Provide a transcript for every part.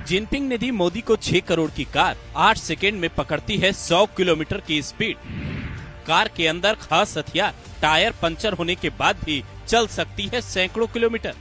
Jinping ने दी मोदी को 6 करोड़ की कार, 8 सेकेंड में पकड़ती है 100 किलोमीटर की स्पीड। कार के अंदर खास हथियार, टायर पंचर होने के बाद भी चल सकती है सैकड़ों किलोमीटर।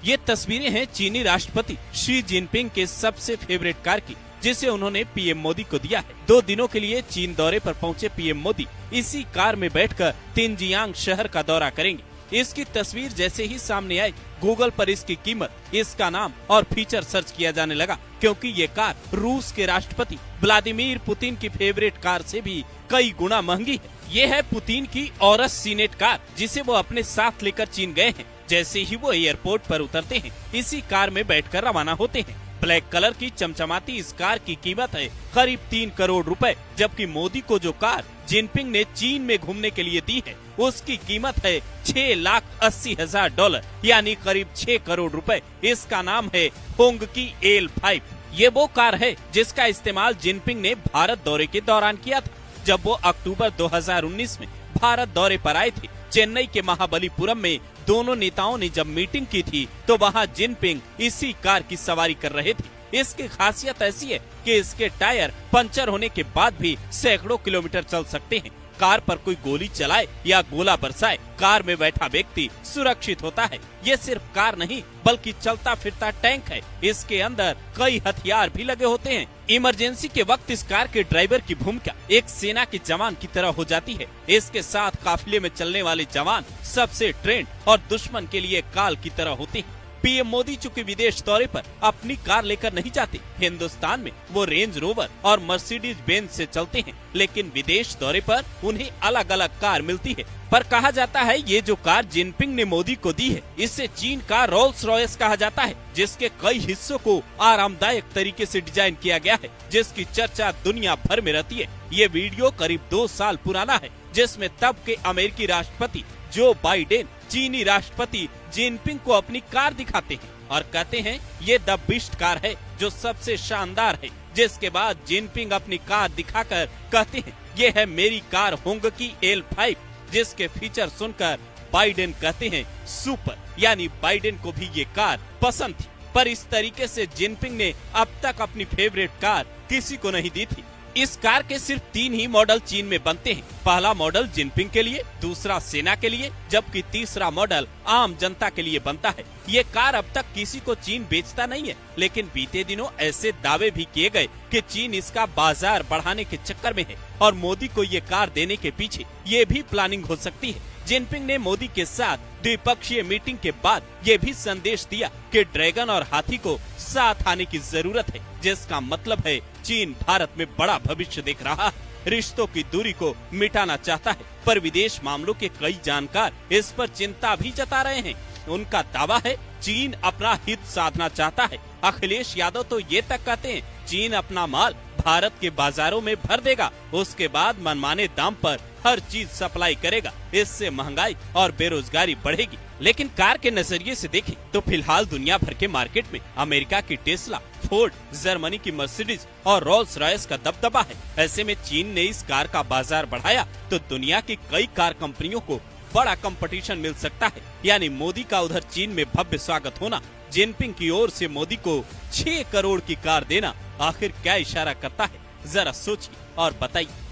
ये तस्वीरें हैं चीनी राष्ट्रपति शी जिनपिंग के सबसे फेवरेट कार की, जिसे उन्होंने पीएम मोदी को दिया है। 2 दिनों के लिए चीन दौरे पर पहुंचे पीएम मोदी इसी कार में बैठकर तिनजियांग शहर का दौरा करेंगे। इसकी तस्वीर जैसे ही सामने आई, गूगल पर इसकी कीमत, इसका नाम और फीचर सर्च किया जाने लगा, क्योंकि ये कार रूस के राष्ट्रपति व्लादिमीर पुतिन की फेवरेट कार से भी कई गुना महंगी है। ये है पुतिन की औरस सीनेट कार, जिसे वो अपने साथ लेकर चीन गए हैं। जैसे ही वो एयरपोर्ट पर उतरते हैं, इसी कार में बैठकर रवाना होते हैं। ब्लैक कलर की चमचमाती इस कार की कीमत है करीब 3 करोड़ रुपए, जबकि मोदी को जो कार जिनपिंग ने चीन में घूमने के लिए दी है, उसकी कीमत है $6,80,000, यानी करीब 6 करोड़ रुपए। इसका नाम है होंगकी L5। ये वो कार है जिसका इस्तेमाल जिनपिंग ने भारत दौरे के दौरान किया था। जब वो अक्टूबर 2019 में भारत दौरे पर आए थे, चेन्नई के महाबलीपुरम में दोनों नेताओं ने जब मीटिंग की थी, तो वहां जिनपिंग इसी कार की सवारी कर रहे थे। इसकी खासियत ऐसी है कि इसके टायर पंचर होने के बाद भी सैकड़ों किलोमीटर चल सकते हैं। कार पर कोई गोली चलाए या गोला बरसाए, कार में बैठा व्यक्ति सुरक्षित होता है। ये सिर्फ कार नहीं, बल्कि चलता फिरता टैंक है। इसके अंदर कई हथियार भी लगे होते हैं। इमरजेंसी के वक्त इस कार के ड्राइवर की भूमिका एक सेना के जवान की तरह हो जाती है। इसके साथ काफिले में चलने वाले जवान सबसे ट्रेंड और दुश्मन के लिए काल की तरह होते हैं। पीएम मोदी चूंकि विदेश दौरे पर अपनी कार लेकर नहीं जाते, हिंदुस्तान में वो रेंज रोवर और मर्सिडीज बेंज से चलते हैं, लेकिन विदेश दौरे पर उन्हें अलग अलग कार मिलती है। पर कहा जाता है ये जो कार जिनपिंग ने मोदी को दी है, इससे चीन का रोल्स रॉयस कहा जाता है, जिसके कई हिस्सों को आरामदायक तरीके से डिजाइन किया गया है, जिसकी चर्चा दुनिया भर में रहती है। ये वीडियो करीब 2 साल पुराना है, जिसमें तब के अमेरिकी राष्ट्रपति जो बाइडेन चीनी राष्ट्रपति जिनपिंग को अपनी कार दिखाते हैं और कहते हैं ये द बीस्ट कार है जो सबसे शानदार है। जिसके बाद जिनपिंग अपनी कार दिखाकर कहते हैं ये है मेरी कार होंगकी L5, जिसके फीचर सुनकर बाइडेन कहते हैं सुपर, यानी बाइडेन को भी ये कार पसंद थी। पर इस तरीके से जिनपिंग ने अब तक अपनी फेवरेट कार किसी को नहीं दी थी। इस कार के सिर्फ 3 ही मॉडल चीन में बनते हैं। पहला मॉडल जिनपिंग के लिए, दूसरा सेना के लिए, जबकि तीसरा मॉडल आम जनता के लिए बनता है। ये कार अब तक किसी को चीन बेचता नहीं है, लेकिन बीते दिनों ऐसे दावे भी किए गए कि चीन इसका बाजार बढ़ाने के चक्कर में है और मोदी को ये कार देने के पीछे ये भी प्लानिंग हो सकती है। जिनपिंग ने मोदी के साथ द्विपक्षीय मीटिंग के बाद ये भी संदेश दिया कि ड्रैगन और हाथी को साथ आने की जरूरत है, जिसका मतलब है चीन भारत में बड़ा भविष्य देख रहा है, रिश्तों की दूरी को मिटाना चाहता है। पर विदेश मामलों के कई जानकार इस पर चिंता भी जता रहे हैं। उनका दावा है चीन अपना हित साधना चाहता है। अखिलेश यादव तो ये तक कहते हैं चीन अपना माल भारत के बाजारों में भर देगा, उसके बाद मनमाने दाम पर हर चीज सप्लाई करेगा। इससे महंगाई और बेरोजगारी बढ़ेगी। लेकिन कार के नजरिए से देखें तो फिलहाल दुनिया भर के मार्केट में अमेरिका की टेस्ला, फोर्ड, जर्मनी की मर्सिडीज और रोल्स रॉयस का दबदबा है। ऐसे में चीन ने इस कार का बाजार बढ़ाया तो दुनिया की कई कार कंपनियों को बड़ा कंपटीशन मिल सकता है। यानी मोदी का उधर चीन में भव्य स्वागत होना, जिनपिंग की ओर से मोदी को 6 करोड़ की कार देना, आखिर क्या इशारा करता है? जरा सोचिए और बताइए।